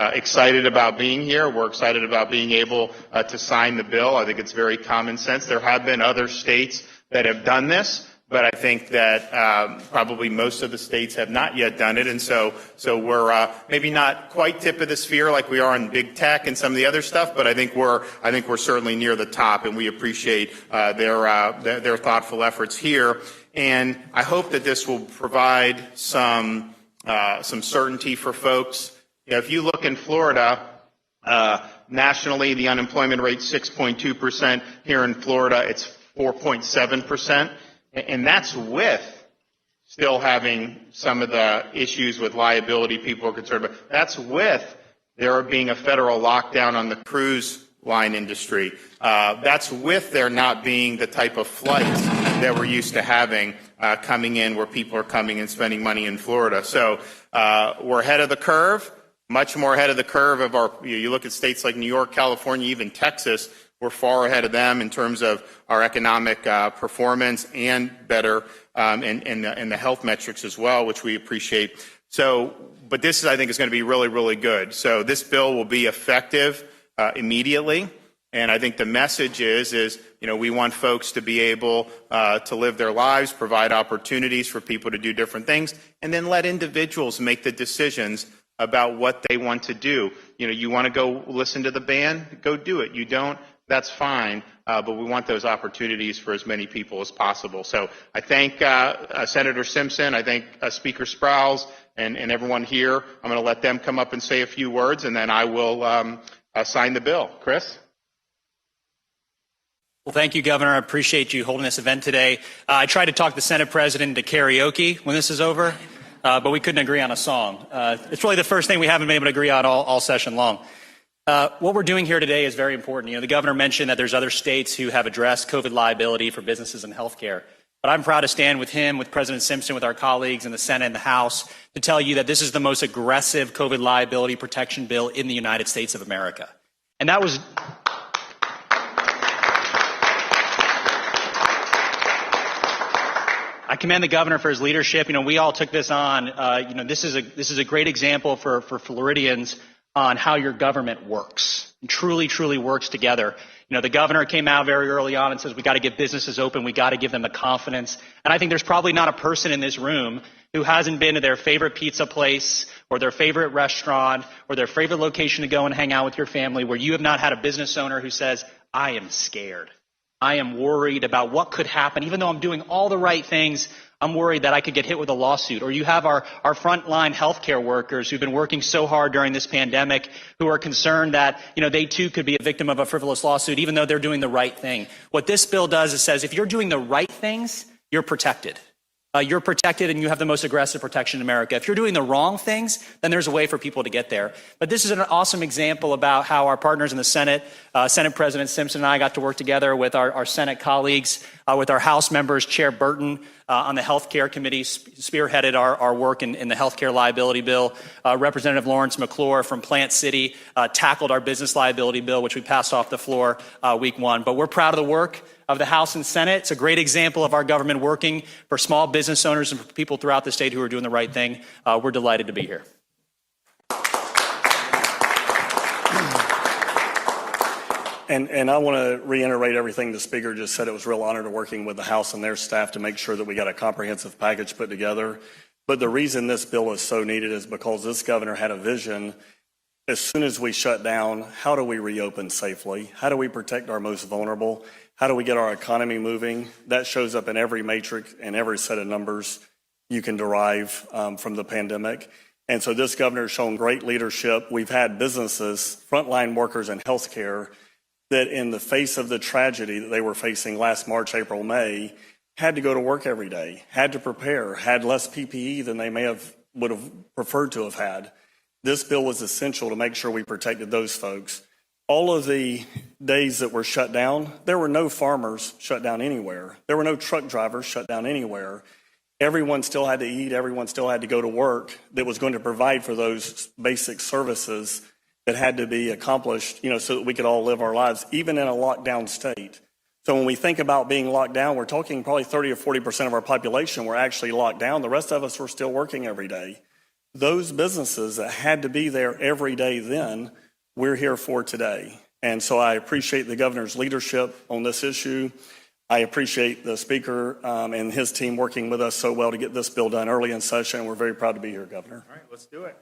excited about being here. We're excited about being able to sign the bill. I think it's very common sense. There have been other states that have done this, but I think that probably most of the states have not yet done it, and so we're maybe not quite tip of the sphere like we are in big tech and some of the other stuff, but I think we're certainly near the top, and we appreciate their thoughtful efforts here. And I hope that this will provide some certainty for folks. You know, if you look in Florida, nationally the unemployment rate 6.2%. Here in Florida, it's 4.7%. And that's with still having some of the issues with liability people are concerned about. That's with there being a federal lockdown on the cruise line industry. That's with there not being the type of flights that we're used to having coming in where people are coming and spending money in Florida. So we're ahead of the curve, much more ahead of the curve of our, you look at states like New York, California, even Texas, we're far ahead of them in terms of our economic performance and better in the health metrics as well, which we appreciate. So, but this I think is going to be really, really good. So this bill will be effective immediately, and I think the message is you know, we want folks to be able to live their lives, provide opportunities for people to do different things, and then let individuals make the decisions about what they want to do. You know, you want to go listen to the band, go do it. You don't, that's fine, but we want those opportunities for as many people as possible. So I thank Senator Simpson, I thank Speaker Sprowls, and everyone here. I'm going to let them come up and say a few words, and then I will sign the bill. Chris? Well, thank you, Governor. I appreciate you holding this event today. I tried to talk the Senate President into karaoke when this is over, but we couldn't agree on a song. It's really the first thing we haven't been able to agree on all session long. What we're doing here today is very important. You know, the governor mentioned that there's other states who have addressed COVID liability for businesses and healthcare. But I'm proud to stand with him, with President Simpson, with our colleagues in the Senate and the House to tell you that this is the most aggressive COVID liability protection bill in the United States of America. And that was... I commend the governor for his leadership. You know, we all took this on. You know, this is a great example for Floridians on how your government works, and truly works together. You know, the governor came out very early on and says we got to get businesses open, we got to give them the confidence. And I think there's probably not a person in this room who hasn't been to their favorite pizza place or their favorite restaurant or their favorite location to go and hang out with your family where you have not had a business owner who says, I am scared. I am worried about what could happen. Even though I'm doing all the right things, I'm worried that I could get hit with a lawsuit. Or you have our frontline healthcare workers who've been working so hard during this pandemic who are concerned that, you know, they too could be a victim of a frivolous lawsuit even though they're doing the right thing. What this bill does is says if you're doing the right things, you're protected. You're protected and you have the most aggressive protection in America. If you're doing the wrong things, then there's a way for people to get there. But this is an awesome example about how our partners in the Senate, Senate President Simpson and I got to work together with our Senate colleagues, with our House members, Chair Burton on the Health Care Committee, spearheaded our work in the health care liability bill. Representative Lawrence McClure from Plant City tackled our business liability bill, which we passed off the floor week one. But we're proud of the work of the House and Senate. It's a great example of our government working for small business owners and for people throughout the state who are doing the right thing. We're delighted to be here. And I want to reiterate everything the Speaker just said. It was a real honor to working with the House and their staff to make sure that we got a comprehensive package put together. But the reason this bill is so needed is because this governor had a vision. As soon as we shut down, how do we reopen safely? How do we protect our most vulnerable? How do we get our economy moving? That shows up in every matrix and every set of numbers you can derive from the pandemic. And so this governor has shown great leadership. We've had businesses, frontline workers in healthcare, that in the face of the tragedy that they were facing last March, April, May, had to go to work every day, had to prepare, had less PPE than they would have preferred to have had. This bill was essential to make sure we protected those folks. All of the days that were shut down, there were no farmers shut down anywhere. There were no truck drivers shut down anywhere. Everyone still had to eat. Everyone still had to go to work that was going to provide for those basic services that had to be accomplished, you know, so that we could all live our lives, even in a lockdown state. So when we think about being locked down, we're talking probably 30 or 40% of our population were actually locked down. The rest of us were still working every day. those businesses that had to be there every day then, we're here for today. And so I appreciate the governor's leadership on this issue. I appreciate the speaker and his team working with us so well to get this bill done early in session. We're very proud to be here, Governor. All right, let's do it.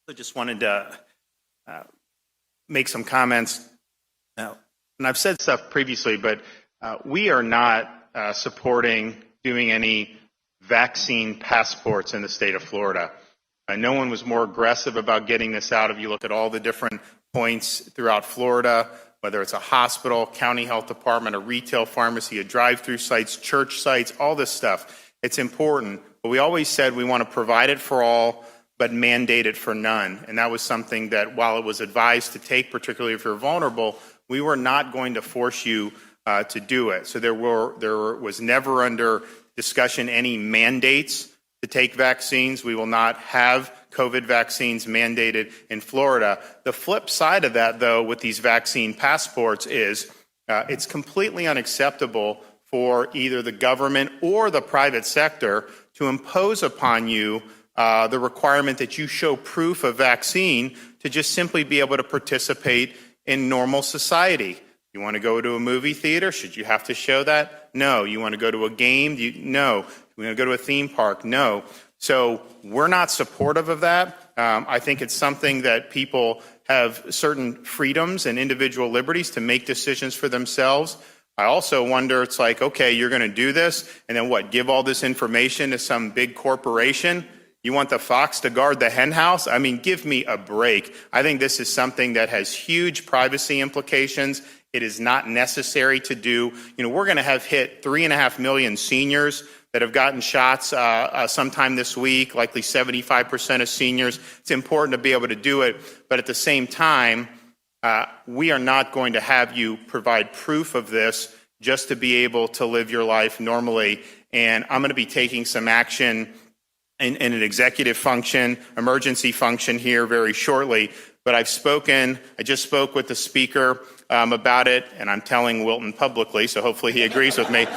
I just wanted to make some comments. Now, and I've said stuff previously, but we are not supporting doing any vaccine passports in the state of Florida. No one was more aggressive about getting this out. If you look at all the different points throughout Florida, whether it's a hospital, county health department, a retail pharmacy, a drive-through sites, church sites, all this stuff, it's important. But we always said we want to provide it for all, but mandate it for none. And that was something that, while it was advised to take, particularly if you're vulnerable, we were not going to force you to do it. So there was never under discussion any mandates to take vaccines. We will not have COVID vaccines mandated in Florida. The flip side of that, though, with these vaccine passports is it's completely unacceptable for either the government or the private sector to impose upon you the requirement that you show proof of vaccine to just simply be able to participate in normal society. You want to go to a movie theater? Should you have to show that? No. You want to go to a game? No. You want to go to a theme park? No. So we're not supportive of that. I think it's something that people have certain freedoms and individual liberties to make decisions for themselves. I also wonder, it's like, okay, you're going to do this, and then what, give all this information to some big corporation? You want the fox to guard the hen house? I mean, give me a break. I think this is something that has huge privacy implications. It is not necessary to do. You know, we're going to have hit 3.5 million seniors that have gotten shots sometime this week, likely 75% of seniors. It's important to be able to do it. But at the same time, we are not going to have you provide proof of this just to be able to live your life normally. And I'm going to be taking some action in an executive function, emergency function here very shortly. But I just spoke with the speaker about it, and I'm telling Wilton publicly, so hopefully he agrees with me.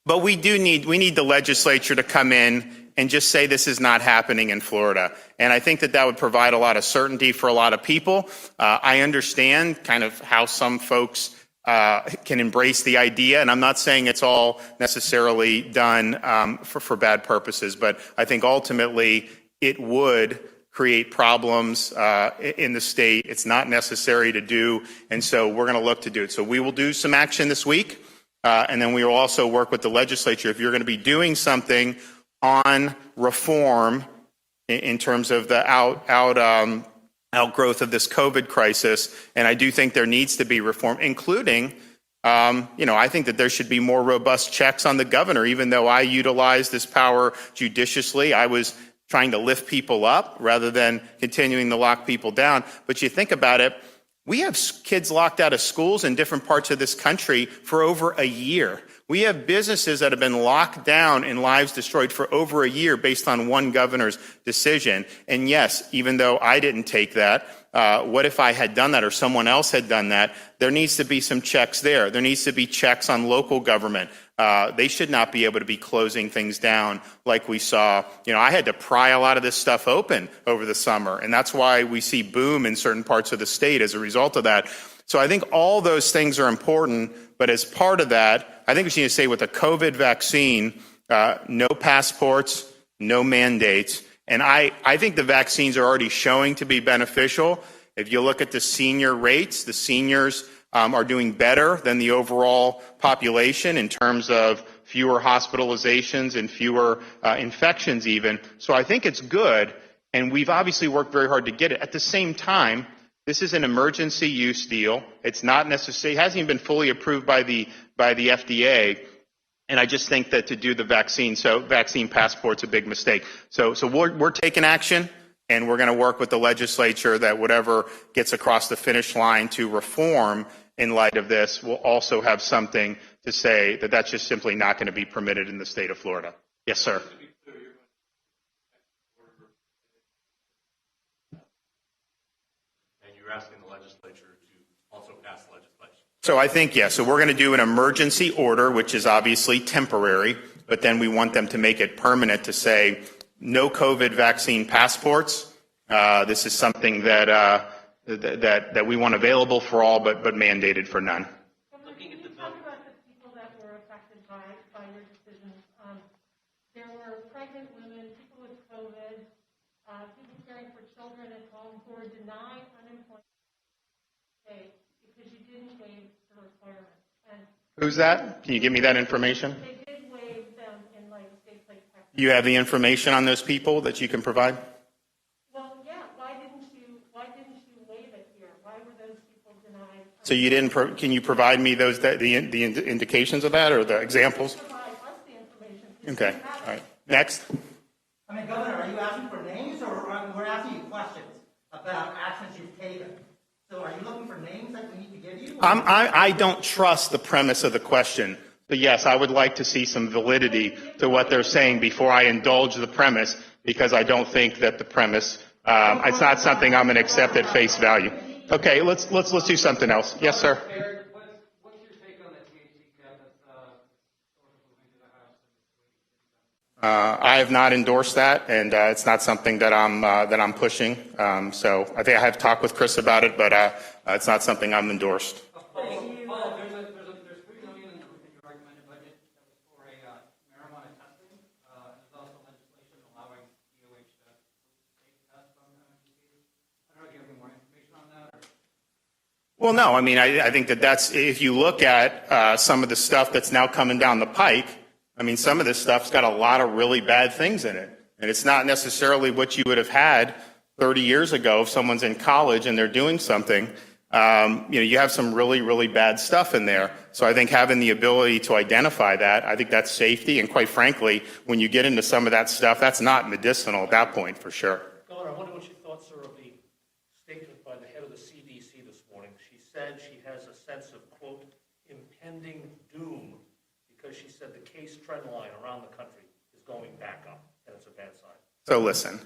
But we need the legislature to come in and just say this is not happening in Florida. And I think that would provide a lot of certainty for a lot of people. I understand kind of how some folks can embrace the idea, and I'm not saying it's all necessarily done for bad purposes, but I think ultimately it would create problems in the state. It's not necessary to do, and so we're going to look to do it. So we will do some action this week, and then we will also work with the legislature. If you're going to be doing something on reform in terms of the outgrowth of this COVID crisis, and I do think there needs to be reform, including, I think that there should be more robust checks on the governor. Even though I utilized this power judiciously, I was trying to lift people up rather than continuing to lock people down. But you think about it, we have kids locked out of schools in different parts of this country for over a year. We have businesses that have been locked down and lives destroyed for over a year based on one governor's decision. And yes, even though I didn't take that, what if I had done that or someone else had done that? There needs to be some checks there. There needs to be checks on local government. They should not be able to be closing things down like we saw. I had to pry a lot of this stuff open over the summer, and that's why we see boom in certain parts of the state as a result of that. So I think all those things are important, but as part of that, I think we need to say with the COVID vaccine, no passports, no mandates. And I think the vaccines are already showing to be beneficial. If you look at the senior rates, the seniors are doing better than the overall population in terms of fewer hospitalizations and fewer infections even. So I think it's good, and we've obviously worked very hard to get it. At the same time, this is an emergency use deal. It's not necessarily, it hasn't even been fully approved by the FDA. And I just think that to do the vaccine passport's a big mistake. So we're taking action, and we're going to work with the legislature that whatever gets across the finish line to reform in light of this will also have something to say that that's just simply not going to be permitted in the state of Florida. Yes, sir. And you're asking the legislature to also pass legislation. So I think, yes. So we're going to do an emergency order, which is obviously temporary, but then we want them to make it permanent to say no COVID vaccine passports. This is something that we want available for all, but mandated for none. Can you talk about the people that were affected by your decisions? There were pregnant women, people with COVID, people caring for children at home who were denied unemployment because you didn't waive the requirements. And Who's that? Can you give me that information? they did waive them in states like Texas. You have the information on those people that you can provide? Well, yeah. Why didn't you waive it here? Why were those people denied? So you didn't. Can you provide me the indications of that or the examples? Provide us the information. Okay. All right. Next. Governor, are you asking for names, or we're asking you questions about actions you've taken? So are you looking for names that we need to give you? I don't trust the premise of the question. But yes, I would like to see some validity to what they're saying before I indulge the premise, because I don't think that the premise, it's not something I'm going to accept at face value. Okay, let's do something else. Yes, sir. What's your take on the THC cap that's moving to the House? I have not endorsed that, and it's not something that I'm pushing. So I think I have talked with Chris about it, but it's not something I'm endorsed. Paul, there's $3 million in your recommended budget that was for a marijuana testing. There's also legislation allowing DOH to take tests on MMTC. I don't know if you have any more information on that. Well, no. I mean, I think that's if you look at some of the stuff that's now coming down the pike. I mean, some of this stuff's got a lot of really bad things in it. And it's not necessarily what you would have had 30 years ago if someone's in college and they're doing something. You have some really, really bad stuff in there. So I think having the ability to identify that, I think that's safety. And quite frankly, when you get into some of that stuff, that's not medicinal at that point, for sure. Governor, I wonder what your thoughts are of the statement by the head of the CDC this morning. She said she has a sense of, quote, impending doom, because she said the case trend line around the country is going back up, and it's a bad sign. So listen,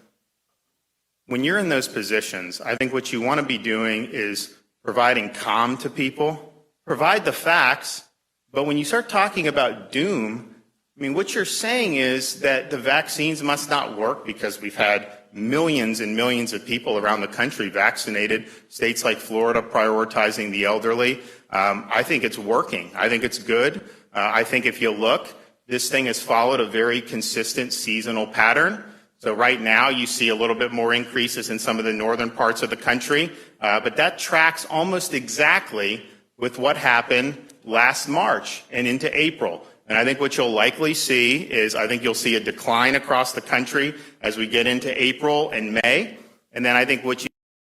when you're in those positions, I think what you want to be doing is providing calm to people, provide the facts, but when you start talking about doom, I mean, what you're saying is that the vaccines must not work because we've had millions and millions of people around the country vaccinated, states like Florida prioritizing the elderly. I think it's working. I think it's good. I think if you look, this thing has followed a very consistent seasonal pattern. So right now you see a little bit more increases in some of the northern parts of the country, but that tracks almost exactly with what happened last March and into April. And I think what you'll likely see is I think you'll see a decline across the country as we get into April and May. And then I think what you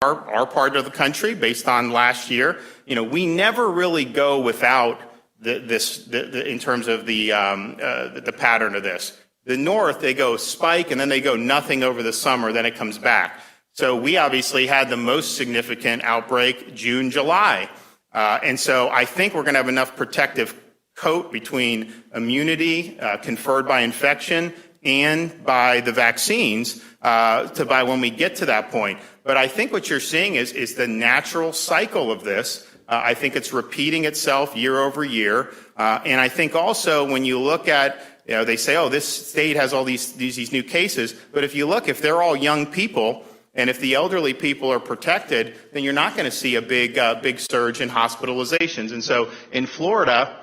our part of the country, based on last year, we never really go without in terms of the pattern of this. The North, they go spike and then they go nothing over the summer, then it comes back. So we obviously had the most significant outbreak June, July. And so I think we're going to have enough protective coat between immunity conferred by infection and by the vaccines by when we get to that point. But I think what you're seeing is the natural cycle of this, I think it's repeating itself year over year. And I think also when you look at, they say, oh, this state has all these new cases. But if you look, if they're all young people, and if the elderly people are protected, then you're not going to see a big surge in hospitalizations. And so in Florida,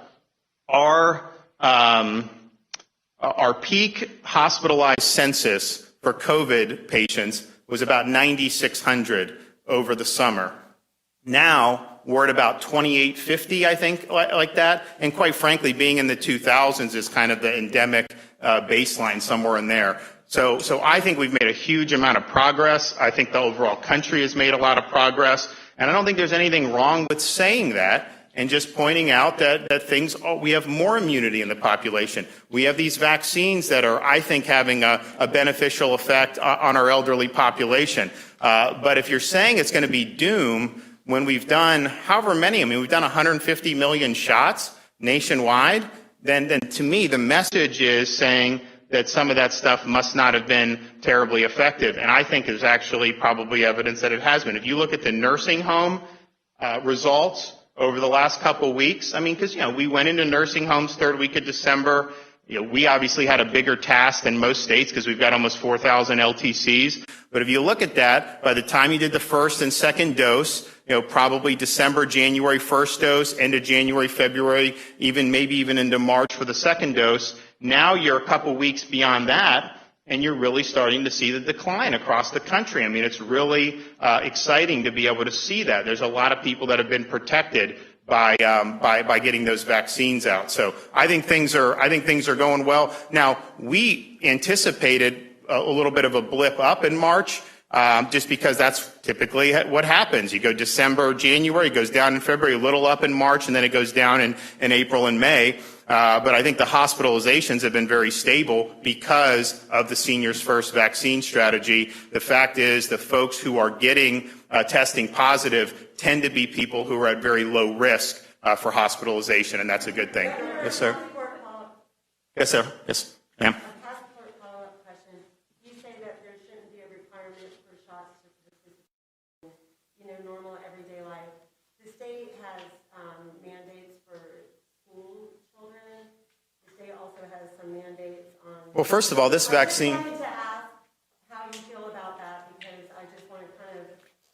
our peak hospitalized census for COVID patients was about 9,600 over the summer. Now we're at about 2,850, I think, like that. And quite frankly, being in the 2000s is kind of the endemic baseline, somewhere in there. So I think we've made a huge amount of progress. I think the overall country has made a lot of progress. And I don't think there's anything wrong with saying that and just pointing out that we have more immunity in the population. We have these vaccines that are, I think, having a beneficial effect on our elderly population. But if you're saying it's going to be doom when we've done however many, we've done 150 million shots nationwide, then to me the message is saying that some of that stuff must not have been terribly effective. And I think there's actually probably evidence that it has been. If you look at the nursing home results over the last couple of weeks, because, we went into nursing homes third week of December. We obviously had a bigger task than most states because we've got almost 4,000 LTCs. But if you look at that, by the time you did the first and second dose, probably December, January, first dose, end of January, February, maybe even into March for the second dose. Now you're a couple weeks beyond that, and you're really starting to see the decline across the country. It's really exciting to be able to see that. There's a lot of people that have been protected by getting those vaccines out. So I think things are going well. Now, we anticipated a little bit of a blip up in March, just because that's typically what happens. You go December, January, it goes down in February, a little up in March, and then it goes down in April and May. But I think the hospitalizations have been very stable because of the Seniors First vaccine strategy. The fact is the folks who are getting testing positive tend to be people who are at very low risk for hospitalization, and that's a good thing. Yes, sir. Yes, sir. Yes, ma'am. Normal everyday life. The state has mandates for school children. The state also has some mandates on. Well, first of all, this vaccine. I wanted to ask how you feel about that because I just want to kind of.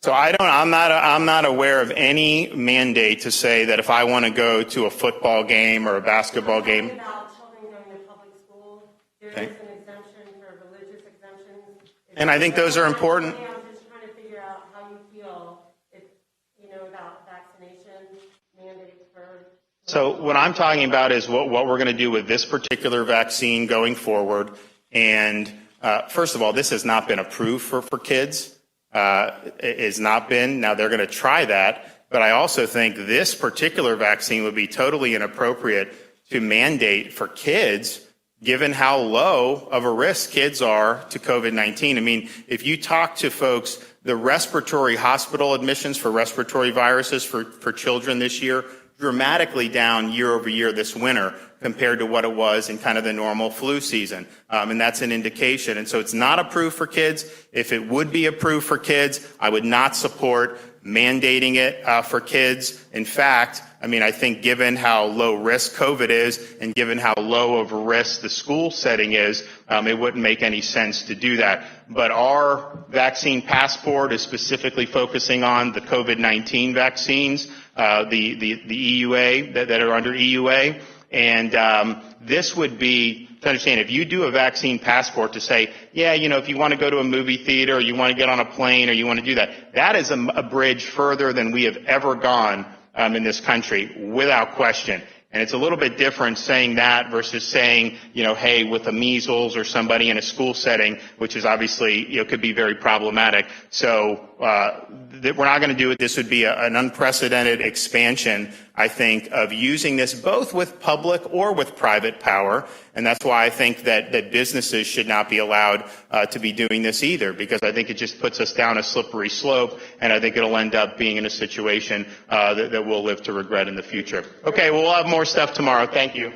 So I'm not aware of any mandate to say that if I want to go to a football game or a basketball game. About children going to public school, there is an exemption for religious exemptions. And I think those are important. I'm just trying to figure out how you feel. About vaccination mandates for. So what I'm talking about is what we're going to do with this particular vaccine going forward. And first of all, this has not been approved for kids. It has not been. Now they're going to try that. But I also think this particular vaccine would be totally inappropriate to mandate for kids, given how low of a risk kids are to COVID-19. If you talk to folks, the respiratory hospital admissions for respiratory viruses for children this year, dramatically down year over year this winter compared to what it was in kind of the normal flu season. And that's an indication. And so it's not approved for kids. If it would be approved for kids, I would not support mandating it for kids. In fact, I think given how low risk COVID is and given how low of a risk the school setting is, it wouldn't make any sense to do that. But our vaccine passport is specifically focusing on the COVID-19 vaccines, the EUA that are under EUA. And this would be to understand if you do a vaccine passport to say, if you want to go to a movie theater or you want to get on a plane or you want to do that, that is a bridge further than we have ever gone in this country, without question. And it's a little bit different saying that versus saying, hey, with the measles or somebody in a school setting, which is obviously, could be very problematic. So we're not going to do it. This would be an unprecedented expansion, I think, of using this both with public or with private power. And that's why I think that businesses should not be allowed to be doing this either, because I think it just puts us down a slippery slope, and I think it'll end up being in a situation that we'll live to regret in the future. Okay, well, we'll have more stuff tomorrow. Thank you.